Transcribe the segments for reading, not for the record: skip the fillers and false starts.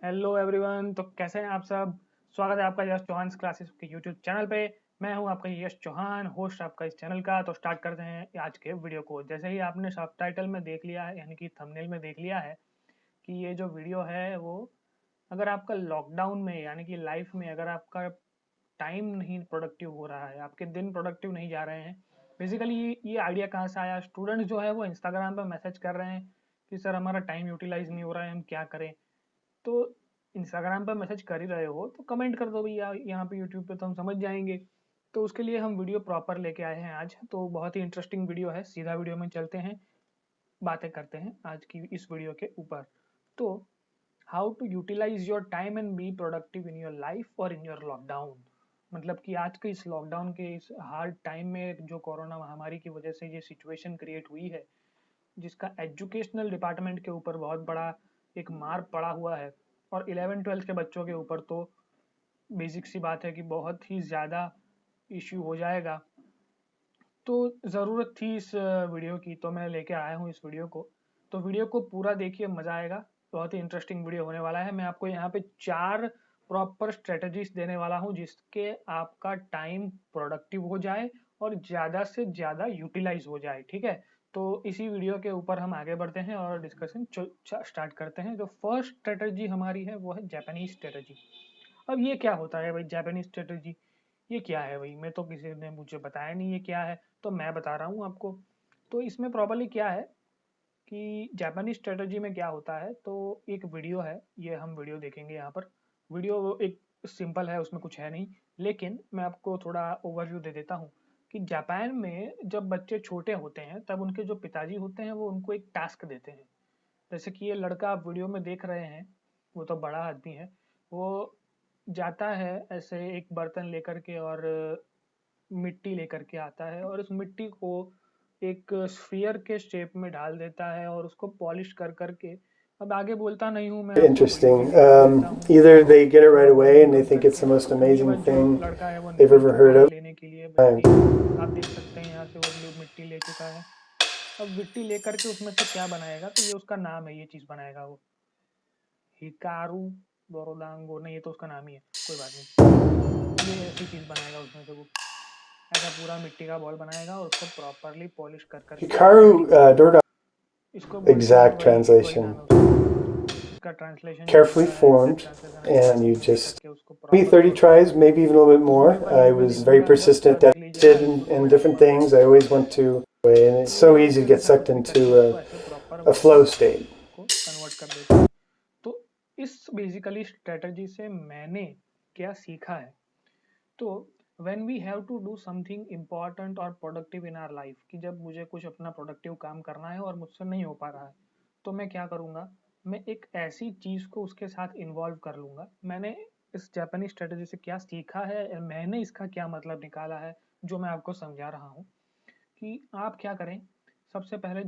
Hello everyone. तो कैसे हैं आप सब। स्वागत है आपका यश चौहान क्लासेस के यूट्यूब चैनल पे। मैं हूं आपका यश चौहान, होस्ट आपका इस चैनल का। तो स्टार्ट करते हैं आज के वीडियो को। जैसे ही आपने सबटाइटल में देख लिया है, यानी कि थंबनेल में देख लिया है कि ये जो वीडियो है वो अगर आपका लॉकडाउन में यानी कि लाइफ में अगर आपका टाइम नहीं प्रोडक्टिव हो रहा है, आपके दिन प्रोडक्टिव नहीं जा रहे हैं। बेसिकली ये आइडिया कहाँ से आया। स्टूडेंट्स जो है वो इंस्टाग्राम पर मैसेज कर रहे हैं कि सर हमारा टाइम यूटिलाइज नहीं हो रहा है, हम क्या करें। तो इंस्टाग्राम पर मैसेज कर ही रहे हो तो कमेंट कर दो भैया, यहाँ पे यूट्यूब पे तो हम समझ जाएंगे। तो उसके लिए हम वीडियो प्रॉपर लेके आए हैं आज। तो बहुत ही इंटरेस्टिंग वीडियो है। सीधा वीडियो में चलते हैं, बातें करते हैं आज की इस वीडियो के ऊपर। तो how to utilise your time and be productive in your life और इन योर लॉकडाउन। मतलब कि आज के इस लॉकडाउन के इस हार्ड टाइम में जो कोरोना महामारी की वजह से ये सिचुएशन क्रिएट हुई है, जिसका एजुकेशनल डिपार्टमेंट के ऊपर बहुत बड़ा एक मार पड़ा हुआ है, और 11-12 के बच्चों के ऊपर तो बेसिक सी बात है कि बहुत ही ज़्यादा इश्यू हो जाएगा। तो ज़रूरत थी इस वीडियो की, तो मैं लेके आया हूँ इस वीडियो को। तो वीडियो को पूरा देखिए, मज़ा आएगा। बहुत ही इंटरेस्टिंग वीडियो होने वाला है। मैं आपको यहाँ पे 4 प्रॉपर स्ट्रेटजीज देने वाला हूँ जिसके आपका टाइम प्रोडक्टिव हो जाए और ज़्यादा से ज़्यादा यूटिलाइज हो जाए। ठीक है, तो इसी वीडियो के ऊपर हम आगे बढ़ते हैं और डिस्कशन स्टार्ट करते हैं। जो फर्स्ट स्ट्रेटजी हमारी है वो है जापानीज स्ट्रेटजी। अब ये क्या होता है भाई जापानीज स्ट्रेटजी? ये क्या है भाई? मैं तो किसी ने मुझे बताया नहीं ये क्या है, तो मैं बता रहा हूँ आपको। तो इसमें प्रॉब्लली क्या है कि जापानीज स्ट्रेटजी में क्या होता है। तो एक वीडियो है, ये हम वीडियो देखेंगे यहाँ पर। वीडियो एक सिंपल है, उसमें कुछ है नहीं, लेकिन मैं आपको थोड़ा ओवरव्यू दे देता हूँ कि जापान में जब बच्चे छोटे होते हैं तब उनके जो पिताजी होते हैं वो उनको एक टास्क देते हैं। जैसे कि ये लड़का आप वीडियो में देख रहे हैं, वो तो बड़ा आदमी है। वो जाता है ऐसे एक बर्तन लेकर के और मिट्टी लेकर के आता है और उस मिट्टी को एक स्फीयर के शेप में ढाल देता है और उसको पॉलिश कर करके, अब आगे बोलता नहीं हूँ, मैं आपको वीडियो की Interesting. लिंक दे देता हूँ, Either they get it right आप away वीडियो and they देख think it's सकते the हैं। most तो ये amazing बस जो thing लड़का है वो they've निकल ever चुका heard है of. लेने के लिए Time. मिट्टी। आप देख सकते हैं यहाँ से वो मिट्टी ले चुका है। अब मिट्टी लेकर के उसमें से क्या बनाएगा, तो ये उसका नाम है, ये चीज़ बनाएगा वो हिकारू बोरोदांगो। नहीं, ये तो उसका नाम ही है, कोई बात नहीं। ये ऐसी चीज़ बनाएगा उसमें से वो, ऐसा पूरा मिट्टी का बॉल बनाएगा और उसको प्रॉपरली पॉलिश कर करके Hikaru फेंकेगा। Dorda. इसको बोलते हैं, Exact वही वही नाम है translation. उसका। इसका ट्रांसलेशन जो Carefully होता है, एग्जैक्ट formed, ट्रांसलेशन है and you जापानीज में, लेकर just के उसको maybe प्रॉपर 30 पॉलिश tries, करके। maybe even a little bit इसको more. मैं ऊपर I लिंक में दे was very दूंगा, जस्ट persistent, देख लीजिएगा, dedicated इसको in समझ different आऊगा things. I always want to, and तो it's ये so इस easy to get तरीके sucked से into करके इसको ऐसे प्रॉपर a वे में flow state. इसको कन्वर्ट कर देता है। तो इस बेसिकली स्ट्रेटजी से मैंने क्या सीखा है, तो when we have to do something important और प्रोडक्टिव इन आवर लाइफ, कि जब मुझे कुछ अपना प्रोडक्टिव काम करना है और मुझसे नहीं हो पा रहा है, तो मैं क्या करूँगा, मैं एक ऐसी चीज़ को उसके साथ इन्वॉल्व कर लूँगा। मैंने इस जापानी स्ट्रेटजी से क्या सीखा है, मैंने इसका क्या मतलब निकाला है, जो मैं आपको समझा रहा हूँ कि आप क्या करें। सबसे पहले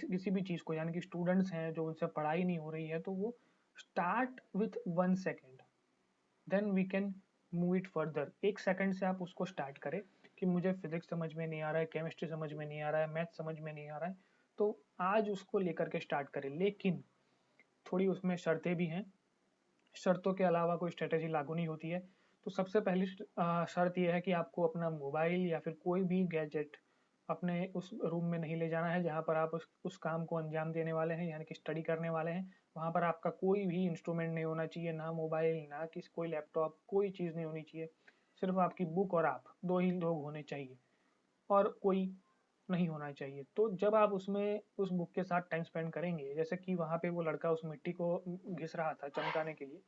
किसी भी चीज़ को, यानी कि स्टूडेंट्स हैं जो उनसे पढ़ाई नहीं हो रही है, तो वो start with 1 second, then we can move it further. 1 second से आप उसको स्टार्ट करें कि मुझे फिजिक्स समझ में नहीं आ रहा है, केमिस्ट्री समझ में नहीं आ रहा है, मैथ समझ में नहीं आ रहा है, तो आज उसको लेकर के स्टार्ट करें। लेकिन थोड़ी उसमें शर्तें भी हैं, शर्तों के अलावा कोई स्ट्रेटेजी लागू नहीं होती है। तो सबसे पहली शर्त यह है कि आपको अपना मोबाइल या फिर कोई भी गैजेट अपने उस रूम में नहीं ले जाना है जहाँ पर आप उस काम को अंजाम देने वाले हैं, यानी कि स्टडी करने वाले हैं। वहाँ पर आपका कोई भी इंस्ट्रूमेंट नहीं होना चाहिए, ना मोबाइल, ना कोई लैपटॉप, कोई चीज़ नहीं होनी चाहिए। सिर्फ आपकी बुक और आप, दो ही लोग होने चाहिए, और कोई नहीं होना चाहिए। तो जब आप उसमें उस बुक के साथ टाइम स्पेंड करेंगे, जैसे कि वहाँ पे वो लड़का उस मिट्टी को घिस रहा था चमकाने के लिए,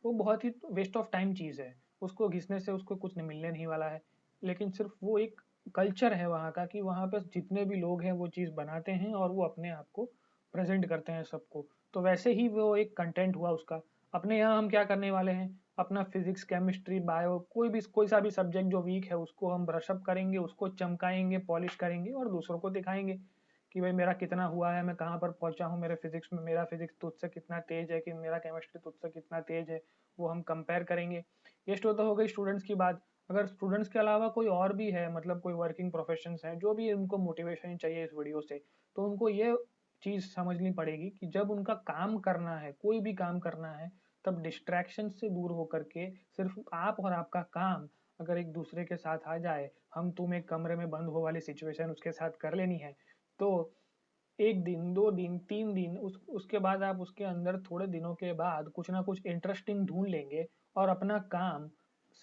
वो बहुत ही वेस्ट ऑफ टाइम चीज़ है। उसको घिसने से उसको कुछ मिलने नहीं वाला है, लेकिन सिर्फ वो एक कल्चर है वहाँ का कि वहाँ पर जितने भी लोग हैं वो चीज़ बनाते हैं और वो अपने आप को प्रेजेंट करते हैं सबको। तो वैसे ही वो एक कंटेंट हुआ उसका। अपने यहाँ हम क्या करने वाले हैं, अपना फिजिक्स, केमिस्ट्री, बायो, कोई सा भी सब्जेक्ट जो वीक है उसको हम ब्रशअप करेंगे, उसको चमकाएंगे, पॉलिश करेंगे और दूसरों को दिखाएंगे कि भाई मेरा कितना हुआ है, मैं कहाँ पर पहुंचा हूँ मेरे फिजिक्स में, मेरा फिजिक्स तुझसे कितना तेज है, कि मेरा केमिस्ट्री तुझसे कितना तेज है, वो हम कंपेयर करेंगे। ये तो हो गई स्टूडेंट्स की बात। अगर स्टूडेंट्स के अलावा कोई और भी है, मतलब कोई वर्किंग प्रोफेशंस हैं जो भी उनको मोटिवेशन चाहिए इस वीडियो से, तो उनको ये चीज़ समझनी पड़ेगी कि जब उनका काम करना है, कोई भी काम करना है, तब डिस्ट्रैक्शन से दूर होकर के सिर्फ आप और आपका काम अगर एक दूसरे के साथ आ जाए, हम तुम एक कमरे में बंद हो वाली सिचुएशन उसके साथ कर लेनी है, तो 1 दिन, 2 दिन, 3 दिन उसके बाद आप उसके अंदर थोड़े दिनों के बाद कुछ ना कुछ इंटरेस्टिंग ढूँढ लेंगे और अपना काम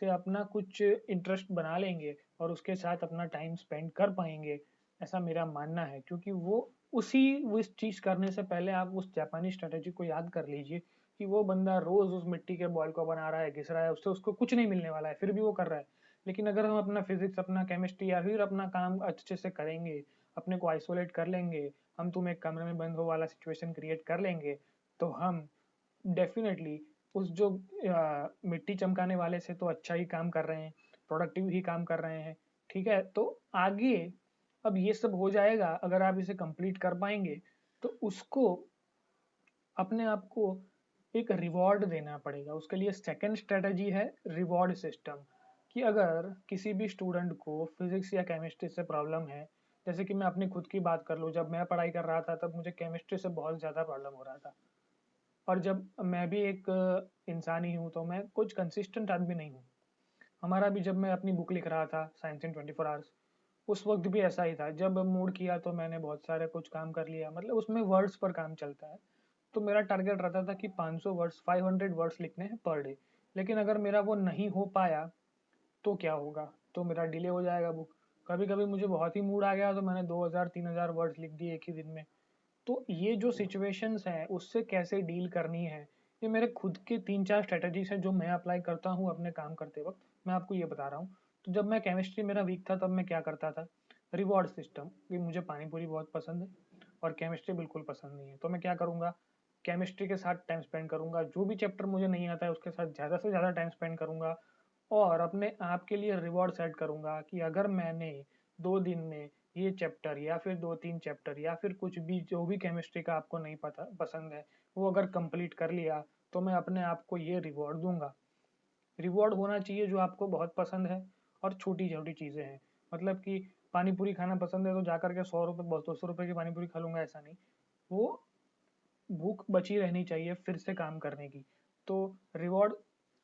से अपना कुछ इंटरेस्ट बना लेंगे और उसके साथ अपना टाइम स्पेंड कर पाएँगे, ऐसा मेरा मानना है। क्योंकि वो इस चीज़ करने से पहले आप उस जापानी स्ट्रैटेजी को याद कर लीजिए कि वो बंदा रोज़ उस मिट्टी के बॉल को बना रहा है, घिस रहा है, उससे उसको कुछ नहीं मिलने वाला है, फिर भी वो कर रहा है। लेकिन अगर हम अपना फिज़िक्स, अपना केमिस्ट्री या फिर अपना काम अच्छे से करेंगे, अपने को आइसोलेट कर लेंगे, हम तुम एक कमरे में बंद हो वाला सिचुएशन क्रिएट कर लेंगे, तो हम डेफिनेटली उस जो मिट्टी चमकाने वाले से तो अच्छा ही काम कर रहे हैं, प्रोडक्टिव ही काम कर रहे हैं, ठीक है? तो आगे अब ये सब हो जाएगा, अगर आप इसे कंप्लीट कर पाएंगे तो उसको अपने आप को एक रिवॉर्ड देना पड़ेगा। उसके लिए सेकंड स्ट्रेटजी है रिवॉर्ड सिस्टम, कि अगर किसी भी स्टूडेंट को फिजिक्स या केमिस्ट्री से प्रॉब्लम है, जैसे कि मैं अपनी खुद की बात कर लूँ, जब मैं पढ़ाई कर रहा था तब मुझे केमिस्ट्री से बहुत ज़्यादा प्रॉब्लम हो रहा था। और जब मैं भी एक इंसान ही हूँ, तो मैं कुछ कंसिस्टेंट आदमी नहीं हूँ। हमारा भी जब मैं अपनी बुक लिख रहा था साइंस इन 24 आवर्स, उस वक्त भी ऐसा ही था। जब मूड किया तो मैंने बहुत सारे कुछ काम कर लिया, मतलब उसमें वर्ड्स पर काम चलता है। तो मेरा टारगेट रहता था कि 500 वर्ड्स 500 वर्ड्स लिखने हैं पर डे। लेकिन अगर मेरा वो नहीं हो पाया तो क्या होगा, तो मेरा डिले हो जाएगा बुक। कभी कभी मुझे बहुत ही मूड आ गया तो मैंने 2000 3000 वर्ड्स लिख दिए एक ही दिन में। तो ये जो सिचुएशंस हैं उससे कैसे डील करनी है, ये मेरे खुद के 3-4 स्ट्रेटजीज हैं जो मैं अप्लाई करता हूँ अपने काम करते वक्त। मैं आपको ये बता रहा हूँ। तो जब मैं केमिस्ट्री मेरा वीक था तब मैं क्या करता था, रिवॉर्ड सिस्टम, कि मुझे पानी पूरी बहुत पसंद है और केमिस्ट्री बिल्कुल पसंद नहीं है, तो मैं क्या करूँगा, केमिस्ट्री के साथ टाइम स्पेंड करूँगा, जो भी चैप्टर मुझे नहीं आता है उसके साथ ज़्यादा से ज़्यादा टाइम स्पेंड करूँगा और अपने आप के लिए रिवॉर्ड सेट करूँगा कि अगर मैंने 2 दिन में ये चैप्टर या फिर 2-3 चैप्टर या फिर कुछ भी जो भी केमिस्ट्री का आपको नहीं पता पसंद है, वो अगर कंप्लीट कर लिया, तो मैं अपने आप को ये रिवॉर्ड दूंगा। रिवॉर्ड होना चाहिए जो आपको बहुत पसंद है और छोटी-छोटी चीज़ें हैं। मतलब कि पानी पूरी खाना पसंद है तो जाकर के 100 रुपए 200 रुपए की पानी पूरी खा लूँगा, ऐसा नहीं। वो भूख बची रहनी चाहिए फिर से काम करने की। तो रिवॉर्ड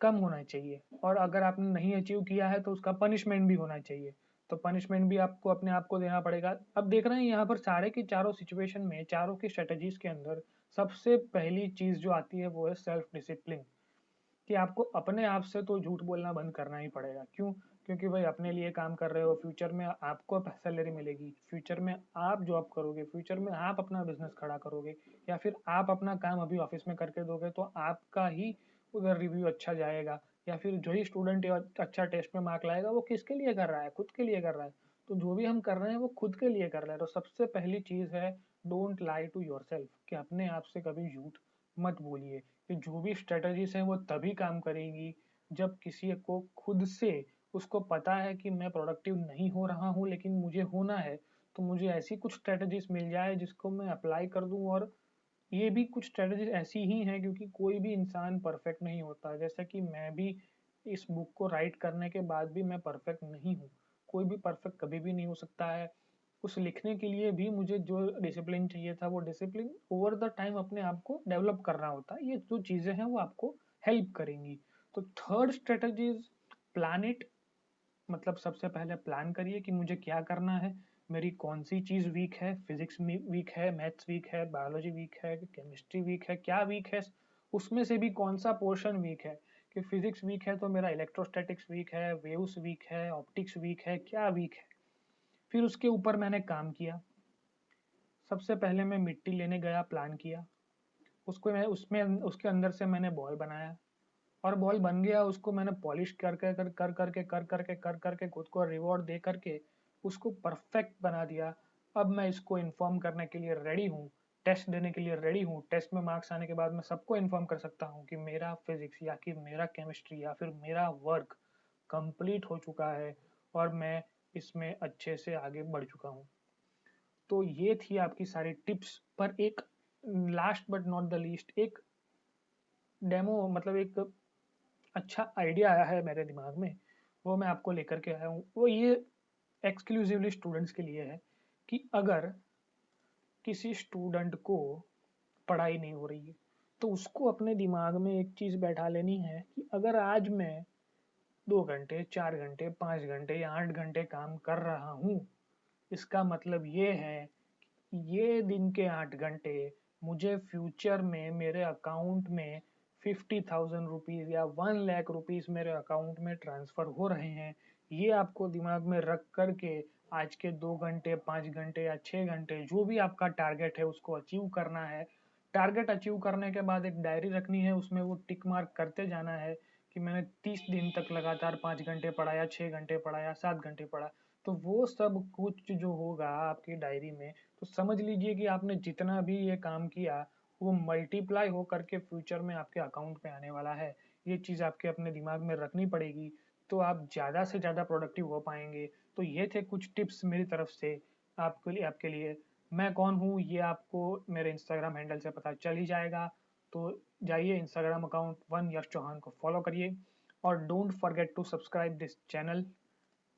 कम होना चाहिए और अगर आपने नहीं अचीव किया है तो उसका पनिशमेंट भी होना चाहिए। तो पनिशमेंट भी आपको अपने आप को देना पड़ेगा। अब देख रहे हैं यहाँ पर सारे के चारों सिचुएशन में, चारों की स्ट्रेटजीज के अंदर सबसे पहली चीज़ जो आती है वो है सेल्फ डिसिप्लिन, कि आपको अपने आप से तो झूठ बोलना बंद करना ही पड़ेगा। क्यों? क्योंकि भाई अपने लिए काम कर रहे हो, फ्यूचर में आपको सैलरी मिलेगी, फ्यूचर में आप जॉब करोगे, फ्यूचर में आप अपना बिजनेस खड़ा करोगे या फिर आप अपना काम अभी ऑफिस में करके दोगे तो आपका ही उधर रिव्यू अच्छा जाएगा। या फिर जो ही स्टूडेंट अच्छा टेस्ट में मार्क लाएगा वो किसके लिए कर रहा है, खुद के लिए कर रहा है। तो जो भी हम कर रहे हैं वो खुद के लिए कर रहे हैं। तो सबसे पहली चीज़ है, don't lie to yourself, कि अपने आप से कभी झूठ मत बोलिए। कि जो भी स्ट्रेटजीज हैं वो तभी काम करेगी जब किसी को खुद से उसको पता है कि मैं प्रोडक्टिव नहीं हो रहा हूँ लेकिन मुझे होना है, तो मुझे ऐसी कुछ स्ट्रेटजीज मिल जाए जिसको मैं अप्लाई कर दूं। और ये भी कुछ स्ट्रेटजीज ऐसी ही हैं क्योंकि कोई भी इंसान परफेक्ट नहीं होता। जैसा कि मैं भी इस बुक को राइट करने के बाद भी मैं परफेक्ट नहीं हूँ, कोई भी परफेक्ट कभी भी नहीं हो सकता है। उस लिखने के लिए भी मुझे जो डिसिप्लिन चाहिए था वो डिसिप्लिन ओवर द टाइम अपने आप को डेवलप करना होता है। ये जो चीज़ें हैं वो आपको हेल्प करेंगी। तो third strategy is plan it. मतलब सबसे पहले प्लान करिए कि मुझे क्या करना है, मेरी कौन सी चीज़ वीक है, फिजिक्स वीक है, मैथ्स वीक है, बायोलॉजी वीक है, केमिस्ट्री वीक है, क्या वीक है, उसमें से भी कौन सा पोर्शन वीक है। कि फिजिक्स वीक है तो मेरा इलेक्ट्रोस्टैटिक्स वीक है, वेव्स वीक है, ऑप्टिक्स वीक है, क्या वीक है। फिर उसके ऊपर मैंने काम किया। सबसे पहले मैं मिट्टी लेने गया, प्लान किया उसको, मैं उसमें उसके अंदर से मैंने बॉल बनाया और बॉल बन गया। उसको मैंने पॉलिश कर करके खुद को रिवॉर्ड दे करके उसको परफेक्ट बना दिया। अब मैं इसको इन्फॉर्म करने के लिए रेडी हूँ, टेस्ट देने के लिए रेडी हूँ। टेस्ट में मार्क्स आने के बाद मैं सबको इन्फॉर्म कर सकता हूँ कि मेरा फिजिक्स या कि मेरा केमिस्ट्री या फिर मेरा वर्क कंप्लीट हो चुका है और मैं इसमें अच्छे से आगे बढ़ चुका हूँ। तो ये थी आपकी सारी टिप्स। पर एक last but not the least एक डेमो, मतलब एक अच्छा आइडिया आया है मेरे दिमाग में, वो मैं आपको लेकर के आया हूँ। वो ये एक्सक्लूसिवली स्टूडेंट्स के लिए है कि अगर किसी स्टूडेंट को पढ़ाई नहीं हो रही है तो उसको अपने दिमाग में एक चीज़ बैठा लेनी है कि अगर आज मैं 2 घंटे, 4 घंटे, 5 घंटे या 8 घंटे काम कर रहा हूँ, इसका मतलब ये है कि ये दिन के 8 घंटे मुझे फ्यूचर में मेरे अकाउंट में 50,000 रुपीज़ या 1 लाख रुपीज़ मेरे अकाउंट में ट्रांसफ़र हो रहे हैं। ये आपको दिमाग में रख कर के आज के 2 घंटे, 5 घंटे या 6 घंटे जो भी आपका टारगेट है उसको अचीव करना है। टारगेट अचीव करने के बाद एक डायरी रखनी है, उसमें वो टिक मार्क करते जाना है कि मैंने 30 दिन तक लगातार 5 घंटे पढ़ा या 6 घंटे पढ़ा या 7 घंटे पढ़ा। तो वो सब कुछ जो होगा आपकी डायरी में, तो समझ लीजिए कि आपने जितना भी ये काम किया वो मल्टीप्लाई हो करके फ्यूचर में आपके अकाउंट में आने वाला है। ये चीज़ आपके अपने दिमाग में रखनी पड़ेगी, तो आप ज़्यादा से ज़्यादा प्रोडक्टिव हो पाएंगे। तो ये थे कुछ टिप्स मेरी तरफ से आपके लिए। मैं कौन हूँ ये आपको मेरे इंस्टाग्राम हैंडल से पता चल ही जाएगा। तो जाइए Instagram account one Yash Chauhan को फॉलो करिए और don't forget to subscribe this channel.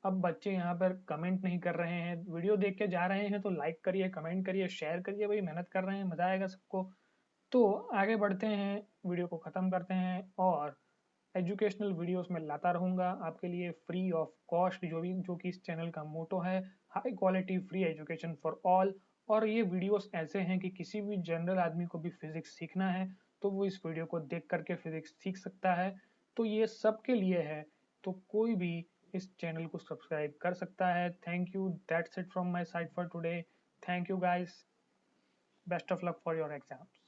अब बच्चे यहाँ पर कमेंट नहीं कर रहे हैं, वीडियो देख के जा रहे हैं तो लाइक करिए, कमेंट करिए, शेयर करिए, भाई मेहनत कर रहे हैं, मजा आएगा सबको। तो आगे बढ़ते हैं, वीडियो को ख़त्म करते हैं और एजुकेशनल वीडियोस में लाता रहूँगा आपके लिए फ्री ऑफ कॉस्ट, जो कि इस चैनल का मोटो है, high quality free education for all. और ये वीडियोस ऐसे हैं कि किसी भी जनरल आदमी को भी फिजिक्स सीखना है तो वो इस वीडियो को देख करके फिजिक्स सीख सकता है। तो ये सबके लिए है, तो कोई भी इस चैनल को सब्सक्राइब कर सकता है। Thank you, that's it from my side for today. Thank you guys, best of luck for your exams.